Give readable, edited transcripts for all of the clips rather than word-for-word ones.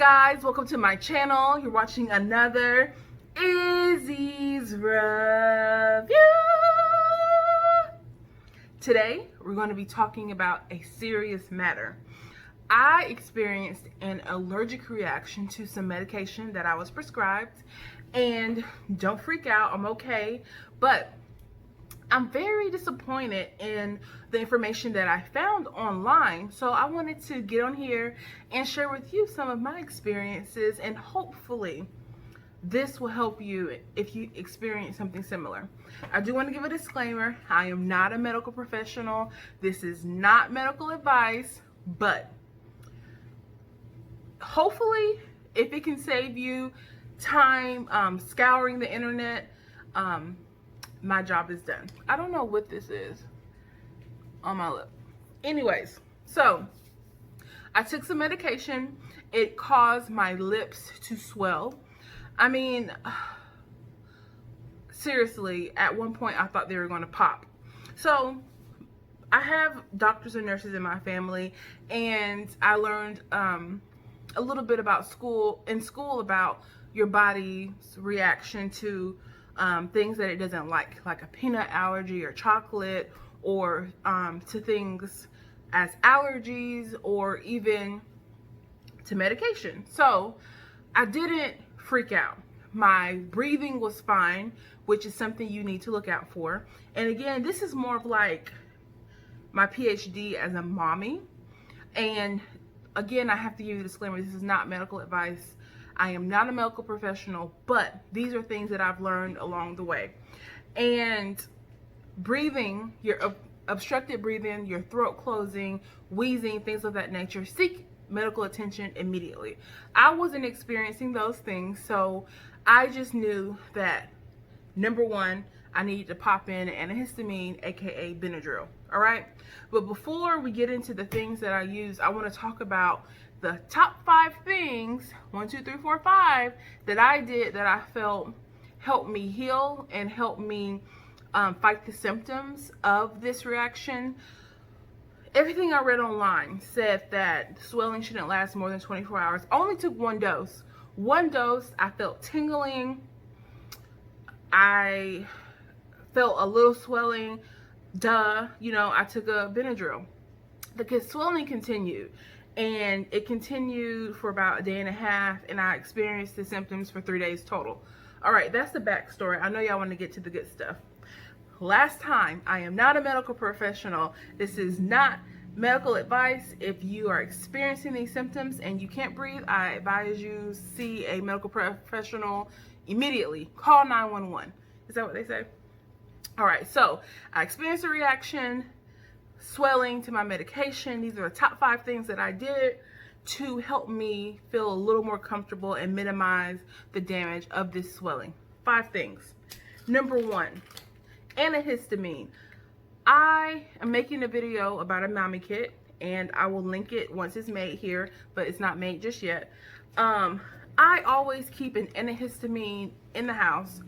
guys, welcome to my channel. You're watching another Izzy's review. Today we're going to be talking about a serious matter. I experienced an allergic reaction to some medication that I was prescribed, and don't freak out, I'm okay, but I'm very disappointed in the information that I found online. So I wanted to get on here and share with you some of my experiences, and hopefully this will help you if you experience something similar. I do want to give a disclaimer. I am not a medical professional. This is not medical advice, but hopefully if it can save you time scouring the internet, my job is done. I don't know what this is on my lip. Anyways, so I took some medication. It caused my lips to swell. I mean, seriously, at one point I thought they were going to pop. So I have doctors and nurses in my family, and I learned a little bit about school about your body's reaction to things that it doesn't like a peanut allergy or chocolate, or to things as allergies, or even to medication. So I didn't freak out. My breathing was fine, which is something you need to look out for. And again, this is more of like my PhD as a mommy. And again, I have to give you a disclaimer, this is not medical advice. I am not a medical professional, but these are things that I've learned along the way. And breathing, your obstructed breathing, your throat closing, wheezing, things of that nature, seek medical attention immediately. I wasn't experiencing those things, so I just knew that, number one, I needed to pop in antihistamine, aka Benadryl. All right, but before we get into the things that I use, I want to talk about the top 5 things, 1, 2, 3, 4, 5, that I did that I felt helped me heal and helped me fight the symptoms of this reaction. Everything I read online said that swelling shouldn't last more than 24 hours. I only took 1 dose. 1 dose, I felt tingling. I felt a little swelling. I took a Benadryl. The swelling continued. And it continued for about a day and a half, and I experienced the symptoms for 3 days total. All right, that's the backstory. I know y'all want to get to the good stuff. Last time, I am not a medical professional. This is not medical advice. If you are experiencing these symptoms and you can't breathe, I advise you see a medical professional immediately. Call 911. Is that what they say? All right, so I experienced a reaction, swelling to my medication. These are the top 5 things that I did to help me feel a little more comfortable and minimize the damage of this swelling. 5 things. Number 1, antihistamine. I am making a video about a mommy kit, and I will link it once it's made here, but it's not made just yet. I always keep an antihistamine in the house,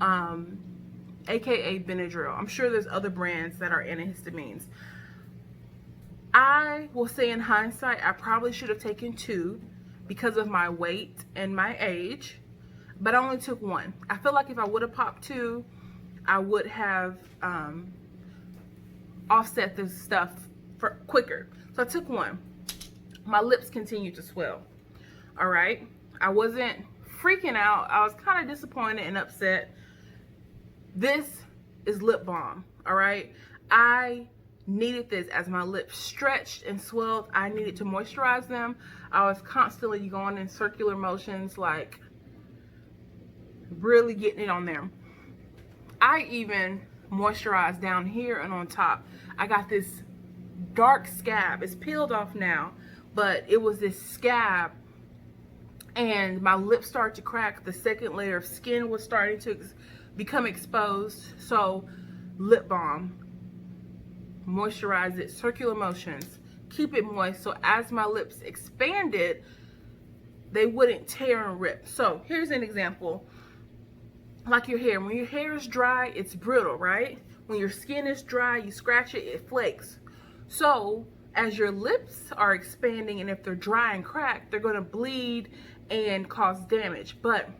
aka Benadryl. I'm sure there's other brands that are antihistamines. I will say in hindsight, I probably should have taken 2 because of my weight and my age, but I only took 1. I feel like if I would have popped 2, I would have offset this stuff for quicker. So I took 1. My lips continued to swell. All right, I wasn't freaking out. I was kind of disappointed and upset. This is lip balm. All right, I needed this as my lips stretched and swelled. I needed to moisturize them. I was constantly going in circular motions, like really getting it on there. I even moisturized down here and on top. I got this dark scab. It's peeled off now, but it was this scab, and my lips started to crack. The second layer of skin was starting to become exposed. So lip balm, moisturize it, circular motions, keep it moist, so as my lips expanded, they wouldn't tear and rip. So here's an example. Like your hair, when your hair is dry, it's brittle, right? When your skin is dry, you scratch it, it flakes. So as your lips are expanding, and if they're dry and cracked, they're going to bleed and cause damage. But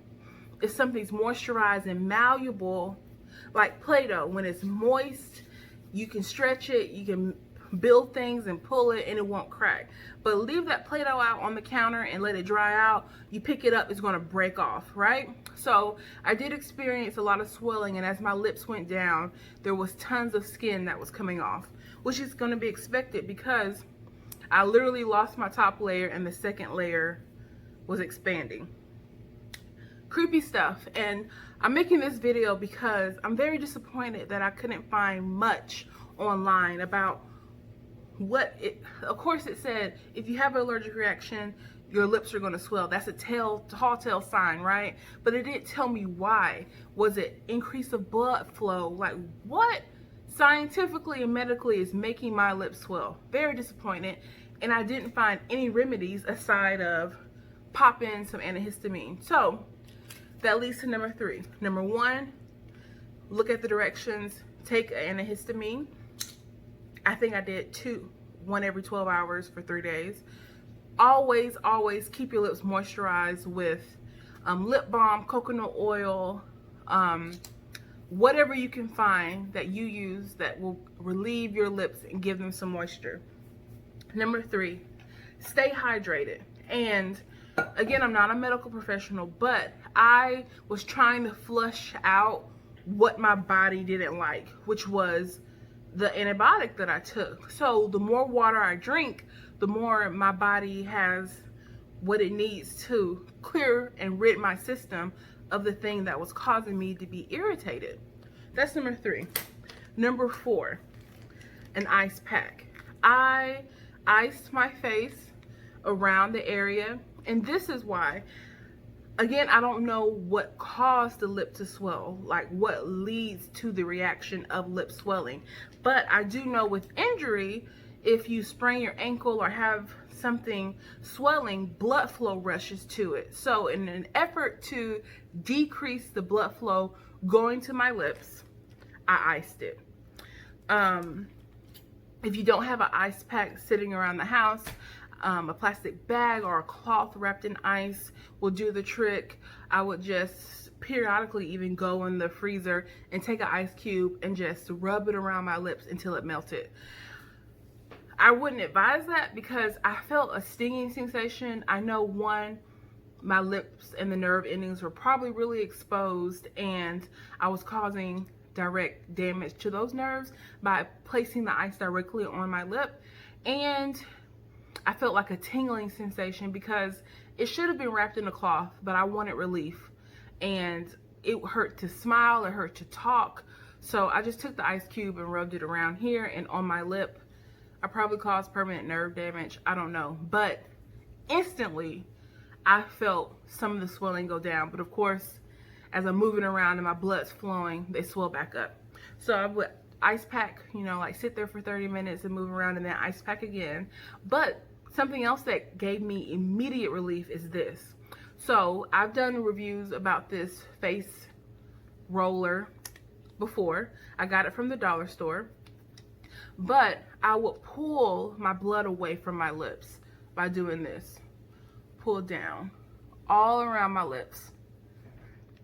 if something's moisturized and malleable, like Play-Doh, when it's moist, you can stretch it, you can build things and pull it, and it won't crack. But leave that Play-Doh out on the counter and let it dry out. You pick it up, it's going to break off, right? So I did experience a lot of swelling, and as my lips went down, there was tons of skin that was coming off, which is going to be expected because I literally lost my top layer and the second layer was expanding. Creepy stuff. And I'm making this video because I'm very disappointed that I couldn't find much online about what it, of course it said if you have an allergic reaction, your lips are going to swell. That's a tall tale sign, right? But it didn't tell me why. Was it increase of blood flow? Like, what scientifically and medically is making my lips swell? Very disappointed. And I didn't find any remedies aside of pop in some antihistamine. So that leads to number 3. Number 1, look at the directions, take an antihistamine. I think I did 1 every 12 hours for 3 days. Always, always keep your lips moisturized with lip balm, coconut oil, whatever you can find that you use that will relieve your lips and give them some moisture. Number 3, stay hydrated. And again, I'm not a medical professional, but I was trying to flush out what my body didn't like, which was the antibiotic that I took. So the more water I drink, the more my body has what it needs to clear and rid my system of the thing that was causing me to be irritated. That's number 3. Number 4, an ice pack. I iced my face around the area, and this is why. Again, I don't know what caused the lip to swell, like what leads to the reaction of lip swelling. But I do know with injury, if you sprain your ankle or have something swelling, blood flow rushes to it. So in an effort to decrease the blood flow going to my lips, I iced it. If you don't have an ice pack sitting around the house, a plastic bag or a cloth wrapped in ice will do the trick. I would just periodically even go in the freezer and take an ice cube and just rub it around my lips until it melted. I wouldn't advise that because I felt a stinging sensation. I know, one, my lips and the nerve endings were probably really exposed, and I was causing direct damage to those nerves by placing the ice directly on my lip. And I felt like a tingling sensation because it should have been wrapped in a cloth, but I wanted relief. And it hurt to smile, it hurt to talk. So I just took the ice cube and rubbed it around here and on my lip. I probably caused permanent nerve damage, I don't know. But instantly, I felt some of the swelling go down. But of course, as I'm moving around and my blood's flowing, they swell back up. So I would ice pack, like sit there for 30 minutes and move around and then ice pack again. But something else that gave me immediate relief is this. So I've done reviews about this face roller before. I got it from the dollar store. But I would pull my blood away from my lips by doing this. Pull down all around my lips.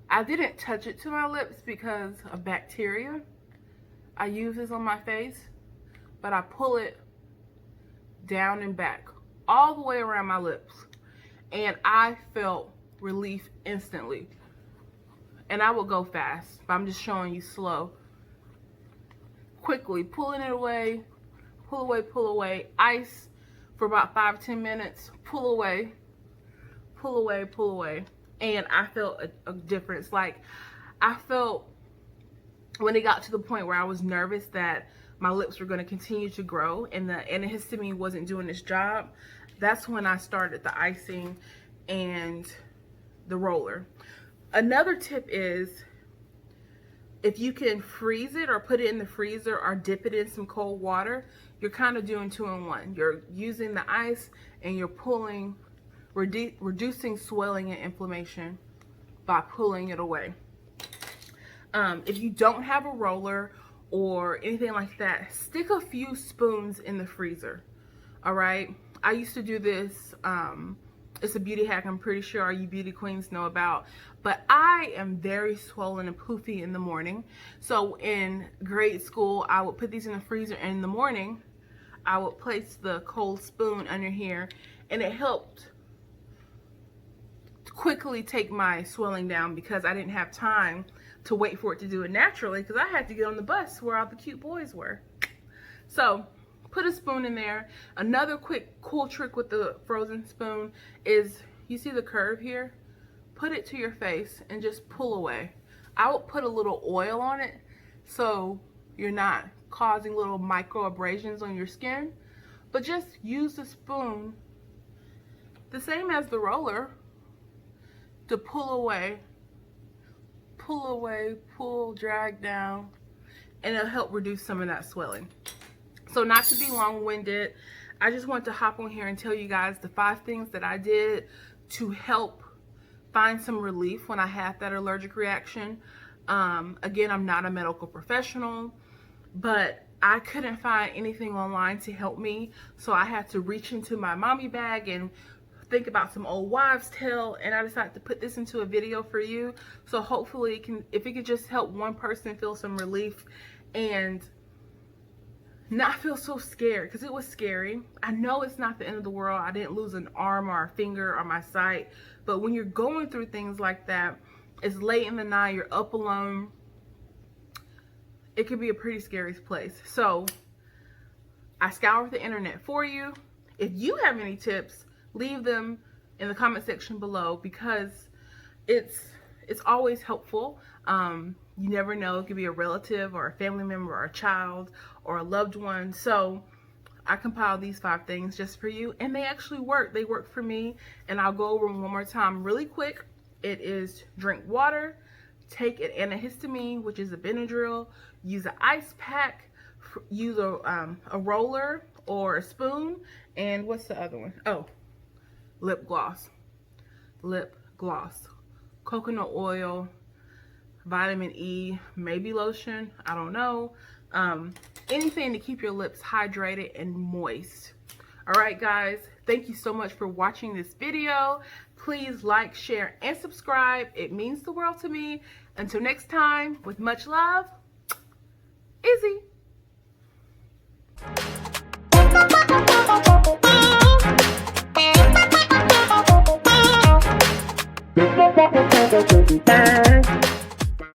I didn't touch it to my lips because of bacteria. I use this on my face, but I pull it down and back all the way around my lips, and I felt relief instantly. And I will go fast, but I'm just showing you slow. Quickly pulling it away, pull away, pull away. Ice for about 5-10 minutes, pull away, pull away, pull away. And I felt a difference. Like, I felt when it got to the point where I was nervous that my lips were going to continue to grow and the antihistamine wasn't doing its job, that's when I started the icing and the roller. Another tip is, if you can freeze it or put it in the freezer or dip it in some cold water, you're kind of doing 2-in-1. You're using the ice and you're pulling, reducing swelling and inflammation by pulling it away. If you don't have a roller or anything like that, stick a few spoons in the freezer. All right, I used to do this. It's a beauty hack I'm pretty sure all you beauty queens know about, but I am very swollen and poofy in the morning. So in grade school, I would put these in the freezer, and in the morning I would place the cold spoon under here, and it helped quickly take my swelling down because I didn't have time to wait for it to do it naturally because I had to get on the bus where all the cute boys were. So put a spoon in there. Another quick cool trick with the frozen spoon is, you see the curve here? Put it to your face and just pull away. I would put a little oil on it so you're not causing little micro abrasions on your skin, but just use the spoon the same as the roller to pull away, pull, drag down, and it'll help reduce some of that swelling. So not to be long-winded, I just want to hop on here and tell you guys the 5 things that I did to help find some relief when I had that allergic reaction. Again, I'm not a medical professional, but I couldn't find anything online to help me, so I had to reach into my mommy bag and think about some old wives' tale, and I decided to put this into a video for you. So hopefully if it could just help one person feel some relief and not feel so scared, because it was scary. I know it's not the end of the world. I didn't lose an arm or a finger or my sight, but when you're going through things like that, it's late in the night, you're up alone, it could be a pretty scary place. So I scoured the internet for you. If you have any tips, leave them in the comment section below, because it's always helpful. You never know, it could be a relative or a family member or a child or a loved one. So I compiled these 5 things just for you, and they actually work. They work for me, and I'll go over them one more time really quick. It is drink water, take an antihistamine, which is a Benadryl, use an ice pack, use a roller or a spoon, and what's the other one? Oh, lip gloss, coconut oil, vitamin E, maybe lotion, I don't know. Anything to keep your lips hydrated and moist. All right, guys, thank you so much for watching this video. Please like, share, and subscribe. It means the world to me. Until next time, with much love, Izzy. Bye.